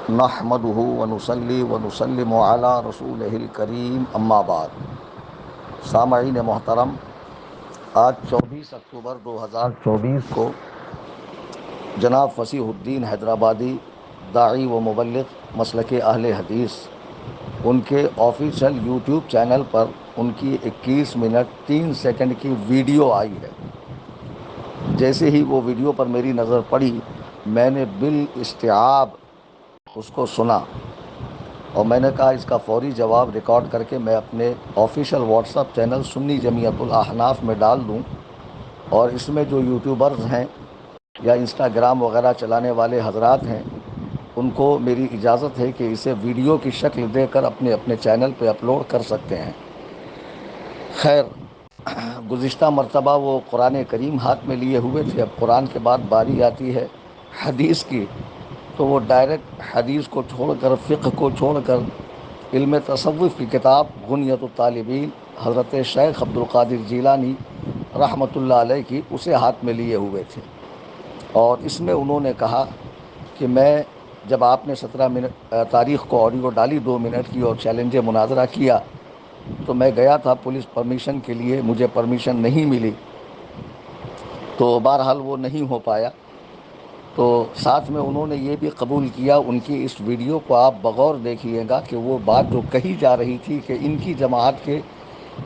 نحمده ونصلی ونسلم علی رسولہ الکریم اما بعد۔ سامعین محترم، آج 24 اکتوبر 2024 کو جناب فصیح الدین حیدرآبادی، داعی و مبلغ مسلک اہل حدیث، ان کے آفیشیل یوٹیوب چینل پر ان کی 21 منٹ 3 سیکنڈ کی ویڈیو آئی ہے۔ جیسے ہی وہ ویڈیو پر میری نظر پڑی، میں نے بالاستیعاب اس کو سنا اور میں نے کہا اس کا فوری جواب ریکارڈ کر کے میں اپنے آفیشیل واٹس ایپ چینل سنی جمعیت الاحناف میں ڈال دوں، اور اس میں جو یوٹیوبرز ہیں یا انسٹاگرام وغیرہ چلانے والے حضرات ہیں، ان کو میری اجازت ہے کہ اسے ویڈیو کی شکل دے کر اپنے اپنے چینل پہ اپلوڈ کر سکتے ہیں۔ خیر، گزشتہ مرتبہ وہ قرآن کریم ہاتھ میں لیے ہوئے تھے، اب قرآن کے بعد باری آتی ہے حدیث کی، تو وہ ڈائریکٹ حدیث کو چھوڑ کر، فقہ کو چھوڑ کر، علم تصوف کی کتاب غنیۃ الطالبین حضرت شیخ عبد القادر جیلانی رحمۃ اللہ علیہ کی، اسے ہاتھ میں لیے ہوئے تھے۔ اور اس میں انہوں نے کہا کہ میں جب آپ نے 17 تاریخ کو آڈیو ڈالی 2 منٹ کی اور چیلنج مناظرہ کیا، تو میں گیا تھا پولیس پرمیشن کے لیے، مجھے پرمیشن نہیں ملی، تو بہرحال وہ نہیں ہو پایا۔ تو ساتھ میں انہوں نے یہ بھی قبول کیا، ان کی اس ویڈیو کو آپ بغور دیکھیے گا کہ وہ بات جو کہی جا رہی تھی کہ ان کی جماعت کے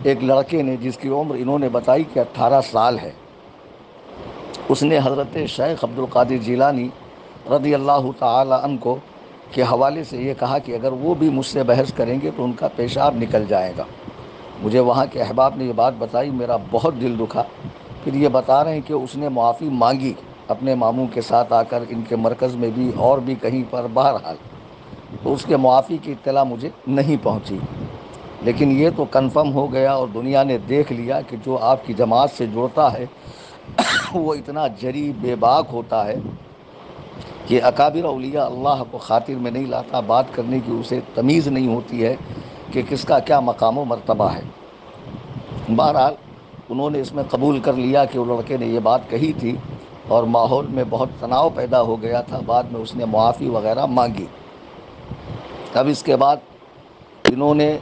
ایک لڑکے نے، جس کی عمر انہوں نے بتائی کہ 18 سال ہے، اس نے حضرت شیخ عبد القادر جیلانی رضی اللہ تعالی عنہ کو کے حوالے سے یہ کہا کہ اگر وہ بھی مجھ سے بحث کریں گے تو ان کا پیشاب نکل جائے گا۔ مجھے وہاں کے احباب نے یہ بات بتائی، میرا بہت دل دکھا۔ پھر یہ بتا رہے ہیں کہ اس نے معافی مانگی اپنے ماموں کے ساتھ آ کر، ان کے مرکز میں بھی اور بھی کہیں پر، بہرحال تو اس کے معافی کی اطلاع مجھے نہیں پہنچی۔ لیکن یہ تو کنفرم ہو گیا اور دنیا نے دیکھ لیا کہ جو آپ کی جماعت سے جڑتا ہے وہ اتنا جری بے باک ہوتا ہے کہ اکابر اولیاء اللہ کو خاطر میں نہیں لاتا، بات کرنے کی اسے تمیز نہیں ہوتی ہے کہ کس کا کیا مقام و مرتبہ ہے۔ بہرحال انہوں نے اس میں قبول کر لیا کہ وہ لڑکے نے یہ بات کہی تھی، اور ماحول میں بہت تناؤ پیدا ہو گیا تھا۔ بعد میں اس نے معافی وغیرہ مانگی۔ اب اس کے بعد انہوں نے،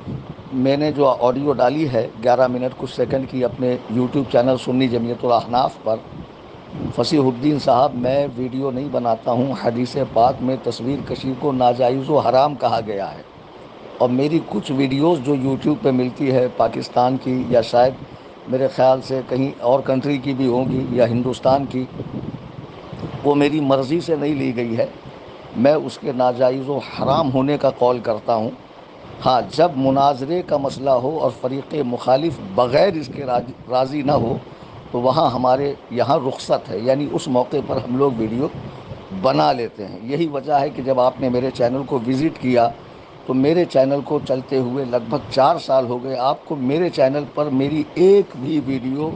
میں نے جو آڈیو ڈالی ہے 11 منٹ کچھ سیکنڈ کی اپنے یوٹیوب چینل سنی جمعیت الاحناف پر، فصیح الدین صاحب، میں ویڈیو نہیں بناتا ہوں، حدیث پاک میں تصویر کشی کو ناجائز و حرام کہا گیا ہے، اور میری کچھ ویڈیوز جو یوٹیوب پہ ملتی ہے پاکستان کی، یا شاید میرے خیال سے کہیں اور کنٹری کی بھی ہوں گی، یا ہندوستان کی، وہ میری مرضی سے نہیں لی گئی ہے، میں اس کے ناجائز و حرام ہونے کا قول کرتا ہوں۔ ہاں، جب مناظرے کا مسئلہ ہو اور فریق مخالف بغیر اس کے راضی نہ ہو تو وہاں ہمارے یہاں رخصت ہے، یعنی اس موقع پر ہم لوگ ویڈیو بنا لیتے ہیں۔ یہی وجہ ہے کہ جب آپ نے میرے چینل کو وزٹ کیا تو میرے چینل کو چلتے ہوئے لگ بھگ 4 سال ہو گئے، آپ کو میرے چینل پر میری ایک بھی ویڈیو،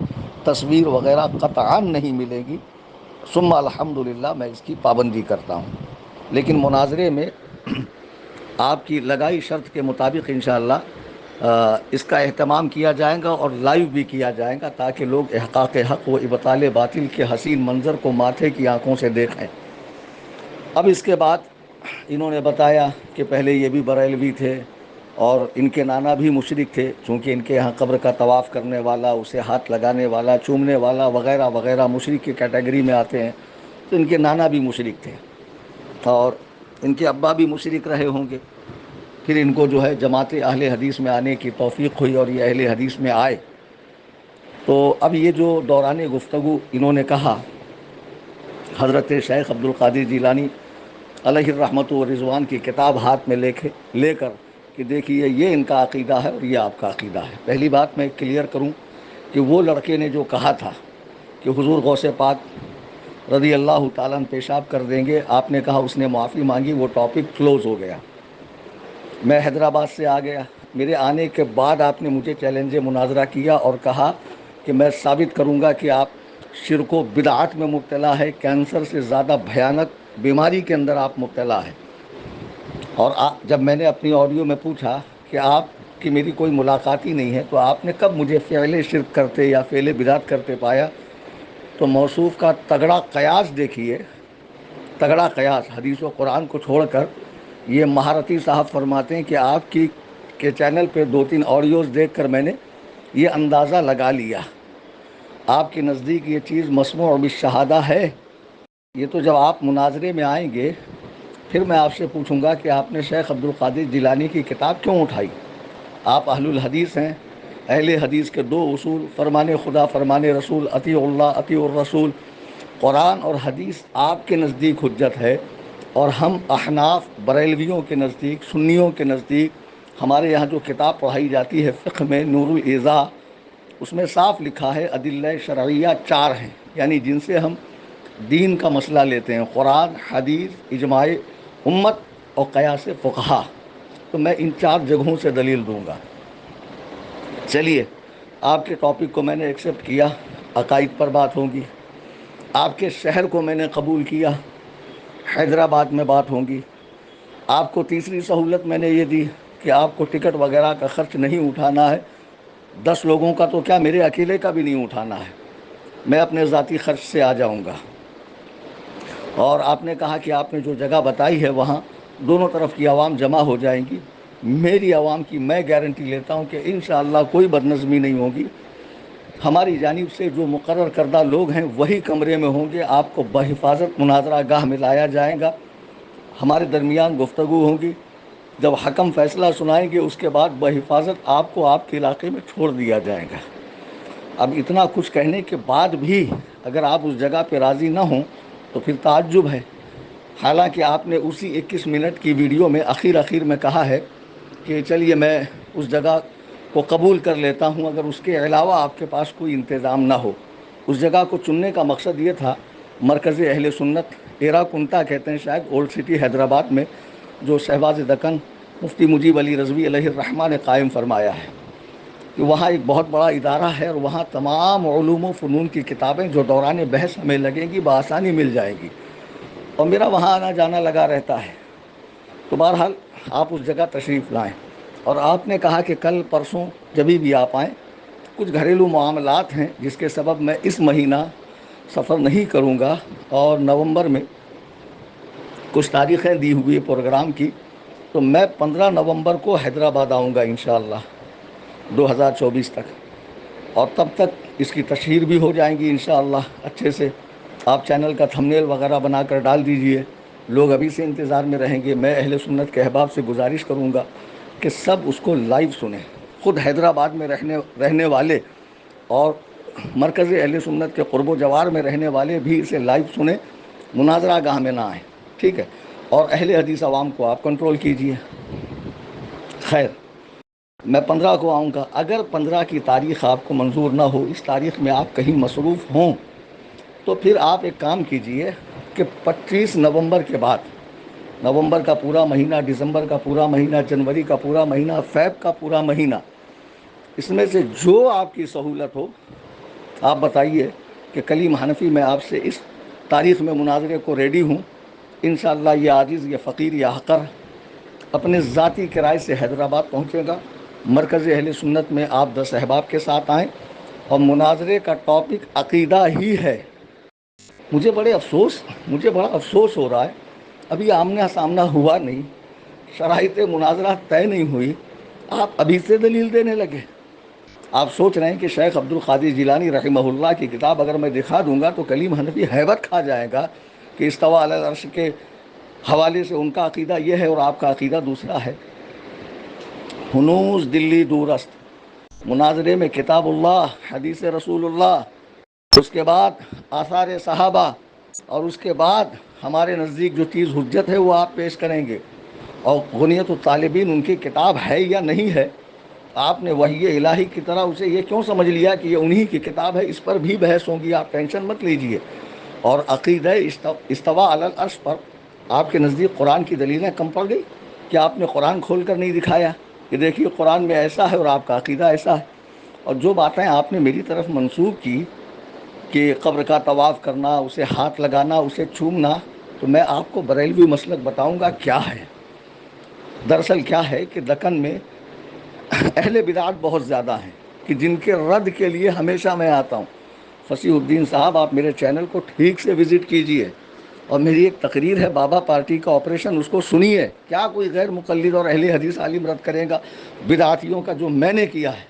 تصویر وغیرہ قطعاً نہیں ملے گی۔ ثم الحمدللہ میں اس کی پابندی کرتا ہوں، لیکن مناظرے میں آپ کی لگائی شرط کے مطابق انشاءاللہ اس کا اہتمام کیا جائے گا اور لائیو بھی کیا جائے گا، تاکہ لوگ احقاق حق و ابطال باطل کے حسین منظر کو ماتھے کی آنکھوں سے دیکھیں۔ اب اس کے بعد انہوں نے بتایا کہ پہلے یہ بھی بریلوی تھے اور ان کے نانا بھی مشرک تھے، چونکہ ان کے یہاں قبر کا طواف کرنے والا، اسے ہاتھ لگانے والا، چومنے والا وغیرہ وغیرہ مشرک کی کیٹیگری میں آتے ہیں، تو ان کے نانا بھی مشرک تھے اور ان کے ابا بھی مشرک رہے ہوں گے۔ پھر ان کو جو ہے جماعت اہل حدیث میں آنے کی توفیق ہوئی اور یہ اہل حدیث میں آئے۔ تو اب یہ جو دوران گفتگو انہوں نے کہا حضرت شیخ عبد القادر جیلانی علیہ الرحمۃ والرضوان کی کتاب ہاتھ میں لے کر کہ دیکھیے یہ ان کا عقیدہ ہے اور یہ آپ کا عقیدہ ہے۔ پہلی بات میں کلیئر کروں کہ وہ لڑکے نے جو کہا تھا کہ حضور غوث پاک رضی اللہ تعالیٰ عنہ پیشاب کر دیں گے، آپ نے کہا اس نے معافی مانگی، وہ ٹاپک کلوز ہو گیا۔ میں حیدرآباد سے آ گیا، میرے آنے کے بعد آپ نے مجھے چیلنج مناظرہ کیا اور کہا کہ میں ثابت کروں گا کہ آپ شرک و بدعات میں مبتلا ہے، کینسر سے زیادہ بھیانک بیماری کے اندر آپ مبتلا ہے۔ اور جب میں نے اپنی آڈیو میں پوچھا کہ آپ کی میری کوئی ملاقات ہی نہیں ہے تو آپ نے کب مجھے فعل شرک کرتے یا فعل بدعت کرتے پایا؟ تو موصوف کا تگڑا قیاس دیکھیے، تگڑا قیاس، حدیث و قرآن کو چھوڑ کر یہ مہارتی صاحب فرماتے ہیں کہ آپ کے چینل پہ 2-3 آڈیوز دیکھ کر میں نے یہ اندازہ لگا لیا، آپ کے نزدیک یہ چیز مسموع بالشہادہ ہے۔ یہ تو جب آپ مناظرے میں آئیں گے پھر میں آپ سے پوچھوں گا کہ آپ نے شیخ عبد القادر جیلانی کی کتاب کیوں اٹھائی؟ آپ اہل الحدیث ہیں، اہل حدیث کے 2 اصول فرمان خدا فرمان رسول، اطیع اللہ اطیع الرسول، قرآن اور حدیث آپ کے نزدیک حجت ہے، اور ہم احناف بریلویوں کے نزدیک، سنیوں کے نزدیک ہمارے یہاں جو کتاب پڑھائی جاتی ہے فقہ میں نور الایضاح، اس میں صاف لکھا ہے ادلہ شرعیہ 4 ہیں، یعنی جن سے ہم دین کا مسئلہ لیتے ہیں: قرآن، حدیث، اجماع امت اور قیاس فقہا۔ تو میں ان 4 جگہوں سے دلیل دوں گا۔ چلیے، آپ کے ٹاپک کو میں نے ایکسیپٹ کیا، عقائد پر بات ہوگی۔ آپ کے شہر کو میں نے قبول کیا، حیدرآباد میں بات ہوگی۔ آپ کو تیسری سہولت میں نے یہ دی کہ آپ کو ٹکٹ وغیرہ کا خرچ نہیں اٹھانا ہے، 10 لوگوں کا تو کیا میرے اکیلے کا بھی نہیں اٹھانا ہے، میں اپنے ذاتی خرچ سے آ جاؤں گا۔ اور آپ نے کہا کہ آپ نے جو جگہ بتائی ہے وہاں دونوں طرف کی عوام جمع ہو جائیں گی۔ میری عوام کی میں گارنٹی لیتا ہوں کہ انشاءاللہ کوئی بدنظمی نہیں ہوگی۔ ہماری جانب سے جو مقرر کردہ لوگ ہیں وہی کمرے میں ہوں گے، آپ کو بحفاظت مناظرہ گاہ میں لایا جائے گا، ہمارے درمیان گفتگو ہوگی، جب حکم فیصلہ سنائیں گے اس کے بعد بحفاظت آپ کو آپ کے علاقے میں چھوڑ دیا جائے گا۔ اب اتنا کچھ کہنے کے بعد بھی اگر آپ اس جگہ پہ راضی نہ ہوں تو پھر تعجب ہے، حالانکہ آپ نے اسی 21 منٹ کی ویڈیو میں اخیر میں کہا ہے کہ چلیے میں اس جگہ کو قبول کر لیتا ہوں اگر اس کے علاوہ آپ کے پاس کوئی انتظام نہ ہو۔ اس جگہ کو چننے کا مقصد یہ تھا، مرکز اہل سنت ایرا کنٹا کہتے ہیں شاید، اولڈ سٹی حیدرآباد میں، جو شہباز دکن مفتی مجیب علی رضوی علیہ الرحمہ نے قائم فرمایا ہے، کہ وہاں ایک بہت بڑا ادارہ ہے اور وہاں تمام علوم و فنون کی کتابیں جو دوران بحث ہمیں لگیں گی بآسانی مل جائیں گی، اور میرا وہاں آنا جانا لگا رہتا ہے۔ تو بہرحال آپ اس جگہ تشریف لائیں، اور آپ نے کہا کہ کل پرسوں جبھی بھی آپ آئیں، کچھ گھریلو معاملات ہیں جس کے سبب میں اس مہینہ سفر نہیں کروں گا، اور نومبر میں کچھ تاریخیں دی ہوئی پروگرام کی، تو میں 15 نومبر کو حیدرآباد آؤں گا انشاءاللہ 2024 تک، اور تب تک اس کی تشہیر بھی ہو جائیں گی انشاءاللہ اچھے سے۔ آپ چینل کا تھمبنیل وغیرہ بنا کر ڈال دیجئے، لوگ ابھی سے انتظار میں رہیں گے۔ میں اہل سنت کے احباب سے گزارش کروں گا کہ سب اس کو لائیو سنیں، خود حیدرآباد میں رہنے والے اور مرکز اہل سنت کے قرب و جوار میں رہنے والے بھی اسے لائیو سنیں، مناظرہ گاہ میں نہ آئیں، ٹھیک ہے؟ اور اہل حدیث عوام کو آپ کنٹرول کیجئے۔ خیر، میں 15 کو آؤں گا۔ اگر 15 کی تاریخ آپ کو منظور نہ ہو، اس تاریخ میں آپ کہیں مصروف ہوں، تو پھر آپ ایک کام کیجئے کہ 25 نومبر کے بعد، نومبر کا پورا مہینہ، دسمبر کا پورا مہینہ، جنوری کا پورا مہینہ، فیب کا پورا مہینہ، اس میں سے جو آپ کی سہولت ہو آپ بتائیے کہ کلیم حنفی میں آپ سے اس تاریخ میں مناظرے کو ریڈی ہوں۔ انشاءاللہ یہ عاجز، یہ فقیر، یہ حقر اپنے ذاتی کرائے سے حیدرآباد پہنچے گا۔ مرکز اہل سنت میں آپ 10 احباب کے ساتھ آئیں، اور مناظرے کا ٹاپک عقیدہ ہی ہے۔ مجھے بڑا افسوس ہو رہا ہے، ابھی آمنا سامنا ہوا نہیں، شرائط مناظرہ طے نہیں ہوئی، آپ ابھی سے دلیل دینے لگے۔ آپ سوچ رہے ہیں کہ شیخ عبد القادر جیلانی رحمہ اللہ کی کتاب اگر میں دکھا دوں گا تو کلیم حنفی حیبت کھا جائے گا کہ استوا علی العرش کے حوالے سے ان کا عقیدہ یہ ہے اور آپ کا عقیدہ دوسرا ہے۔ ہنوز دلی دورست، مناظرے میں کتاب اللہ، حدیث رسول اللہ، اس کے بعد آثار صحابہ، اور اس کے بعد ہمارے نزدیک جو چیز حجت ہے وہ آپ پیش کریں گے۔ اور غنیت الطالبین ان کی کتاب ہے یا نہیں ہے، آپ نے وحی الہی کی طرح اسے یہ کیوں سمجھ لیا کہ یہ انہی کی کتاب ہے؟ اس پر بھی بحث ہوگی، آپ ٹینشن مت لیجئے۔ اور عقیدہ استوا علی العرش پر آپ کے نزدیک قرآن کی دلیلیں کم پڑ گئی؟ کیا آپ نے قرآن کھول کر نہیں دکھایا کہ دیکھیے قرآن میں ایسا ہے اور آپ کا عقیدہ ایسا ہے؟ اور جو باتیں آپ نے میری طرف منسوب کی کہ قبر کا طواف کرنا، اسے ہاتھ لگانا، اسے چومنا، تو میں آپ کو بریلوی مسلک بتاؤں گا کیا ہے۔ دراصل کیا ہے کہ دکن میں اہل بدعات بہت زیادہ ہیں کہ جن کے رد کے لیے ہمیشہ میں آتا ہوں۔ فصیح الدین صاحب، آپ میرے چینل کو ٹھیک سے وزٹ کیجئے، اور میری ایک تقریر ہے بابا پارٹی کا آپریشن، اس کو سنیے. کیا کوئی غیر مقلد اور اہل حدیث عالم رد کرے گا بدعاتیوں کا جو میں نے کیا ہے؟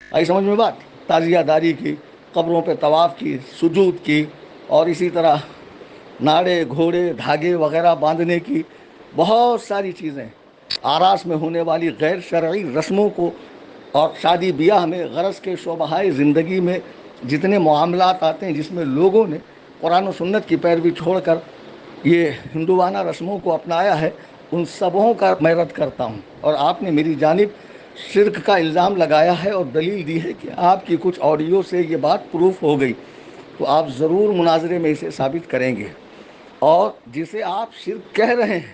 آئی سمجھ میں بات؟ تعزیہ داری کی، قبروں پہ طواف کی، سجود کی، اور اسی طرح ناڑے گھوڑے دھاگے وغیرہ باندھنے کی، بہت ساری چیزیں، آراس میں ہونے والی غیر شرعی رسموں کو، اور شادی بیاہ میں غرض کے شعبۂ زندگی میں جتنے معاملات آتے ہیں جس میں لوگوں نے قرآن و سنت کی پیروی چھوڑ کر یہ ہندوانہ رسموں کو اپنایا ہے، ان سبوں کا میں رد کرتا ہوں. اور آپ نے میری جانب شرک کا الزام لگایا ہے اور دلیل دی ہے کہ آپ کی کچھ آڈیو سے یہ بات پروف ہو گئی، تو آپ ضرور مناظرے میں اسے ثابت کریں گے. اور جسے آپ شرک کہہ رہے ہیں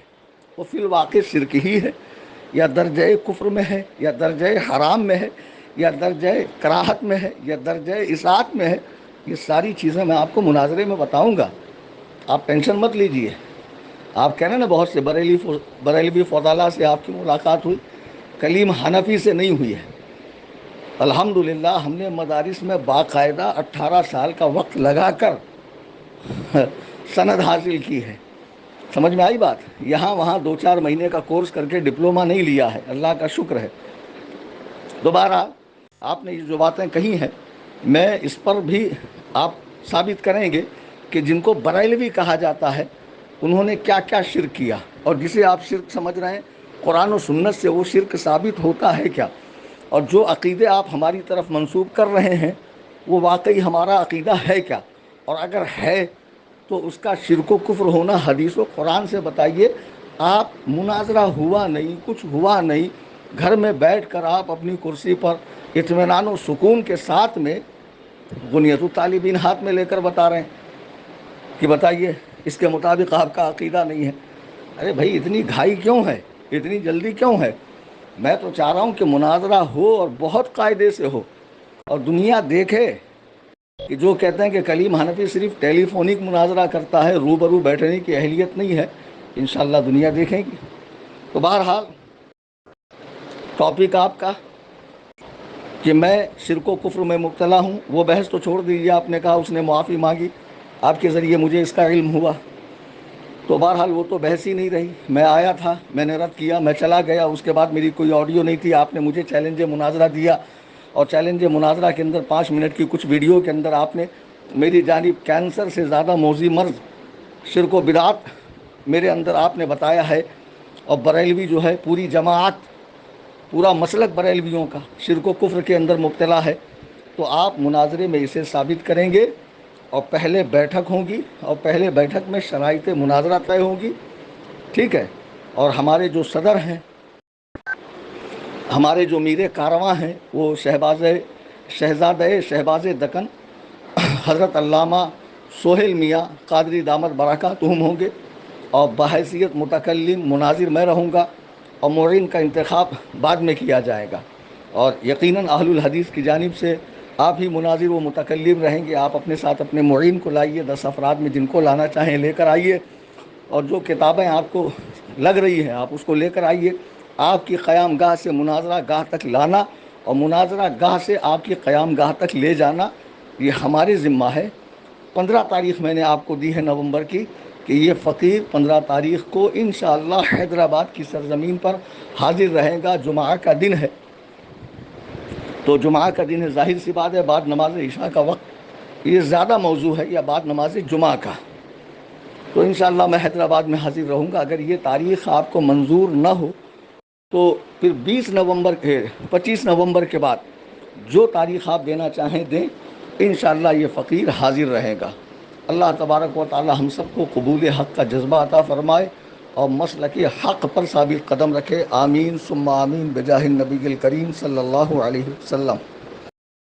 وہ فی الواقع شرک ہی ہے، یا درجہ کفر میں ہے، یا درجہ حرام میں ہے، یا درجہ کراہت میں ہے، یا درجہ اطاعت میں ہے. یہ ساری چیزیں میں آپ کو مناظرے میں بتاؤں گا، آپ ٹینشن مت لیجئے. آپ کہہ رہے ہیں نا بہت سے بریلوی فضلاء سے آپ کی ملاقات ہوئی، کلیم حنفی سے نہیں ہوئی ہے. الحمدللہ ہم نے مدارس میں باقاعدہ 18 سال کا وقت لگا کر سند حاصل کی ہے. سمجھ میں آئی بات؟ یہاں وہاں 2-4 مہینے کا کورس کر کے ڈپلومہ نہیں لیا ہے، اللہ کا شکر ہے. دوبارہ آپ نے یہ جو باتیں کہی ہیں، میں اس پر بھی آپ ثابت کریں گے کہ جن کو بریلوی کہا جاتا ہے انہوں نے کیا کیا شرک کیا، اور جسے آپ شرک سمجھ رہے ہیں قرآن و سنت سے وہ شرک ثابت ہوتا ہے کیا، اور جو عقیدے آپ ہماری طرف منسوب کر رہے ہیں وہ واقعی ہمارا عقیدہ ہے کیا، اور اگر ہے تو اس کا شرک و کفر ہونا حدیث و قرآن سے بتائیے. آپ مناظرہ ہوا نہیں، کچھ ہوا نہیں، گھر میں بیٹھ کر آپ اپنی کرسی پر اطمینان و سکون کے ساتھ میں بنیت الطالبین ہاتھ میں لے کر بتا رہے ہیں کہ بتائیے اس کے مطابق آپ کا عقیدہ نہیں ہے. ارے بھائی اتنی گھائی کیوں ہے، اتنی جلدی کیوں ہے؟ میں تو چاہ رہا ہوں کہ مناظرہ ہو اور بہت قاعدے سے ہو، اور دنیا دیکھے کہ جو کہتے ہیں کہ کلیم حنفی صرف ٹیلی فونک مناظرہ کرتا ہے، روبرو بیٹھنے کی اہلیت نہیں ہے، انشاءاللہ دنیا دیکھیں گی. تو بہرحال ٹاپک آپ کا کہ میں شرک و کفر میں مبتلا ہوں، وہ بحث تو چھوڑ دیجیے. آپ نے کہا اس نے معافی مانگی، آپ کے ذریعے مجھے اس کا علم ہوا، تو بہرحال وہ تو بحث ہی نہیں رہی. میں آیا تھا، میں نے رد کیا، میں چلا گیا، اس کے بعد میری کوئی آڈیو نہیں تھی. آپ نے مجھے چیلنج مناظرہ دیا، اور چیلنج مناظرہ کے اندر 5 منٹ کی کچھ ویڈیو کے اندر آپ نے میری جانب کینسر سے زیادہ موذی مرض شرک و بدعت میرے اندر آپ نے بتایا ہے. اور بریلوی جو ہے پوری جماعت، پورا مسلک بریلویوں کا شرک و کفر کے اندر مبتلا ہے. تو آپ مناظرے میں اسے ثابت کریں گے، اور پہلے بیٹھک ہوں گی، اور پہلے بیٹھک میں شرائط مناظرہ طے ہوگی، ٹھیک ہے. اور ہمارے جو صدر ہیں، ہمارے جو میر کارواں ہیں، وہ شہباز دکن حضرت علامہ سہیل میاں قادری دامت برکاتہم ہوں گے، اور بحیثیت متکلم مناظر میں رہوں گا، اور معین کا انتخاب بعد میں کیا جائے گا. اور یقیناً اہل الحدیث کی جانب سے آپ ہی مناظر و متکلم رہیں گے. آپ اپنے ساتھ اپنے معین کو لائیے، 10 افراد میں جن کو لانا چاہیں لے کر آئیے، اور جو کتابیں آپ کو لگ رہی ہیں آپ اس کو لے کر آئیے. آپ کی قیام گاہ سے مناظرہ گاہ تک لانا، اور مناظرہ گاہ سے آپ کی قیام گاہ تک لے جانا، یہ ہمارے ذمہ ہے. 15 تاریخ میں نے آپ کو دی ہے نومبر کی، کہ یہ فقیر 15 تاریخ کو انشاءاللہ حیدرآباد کی سرزمین پر حاضر رہے گا. جمعہ کا دن ہے، تو جمعہ کا دن ہے، ظاہر سی بات ہے بعد نماز عشاء کا وقت یہ زیادہ موضوع ہے، یا بعد نماز جمعہ کا. تو انشاءاللہ میں حیدرآباد میں حاضر رہوں گا. اگر یہ تاریخ آپ کو منظور نہ ہو تو پھر 25 نومبر کے بعد جو تاریخ آپ دینا چاہیں دیں، انشاءاللہ یہ فقیر حاضر رہے گا. اللہ تبارک و تعالی ہم سب کو قبول حق کا جذبہ عطا فرمائے، اور مسلک حق پر ثابت قدم رکھے. آمین ثم آمین بجاہ النبی الکریم صلی اللہ علیہ وسلم.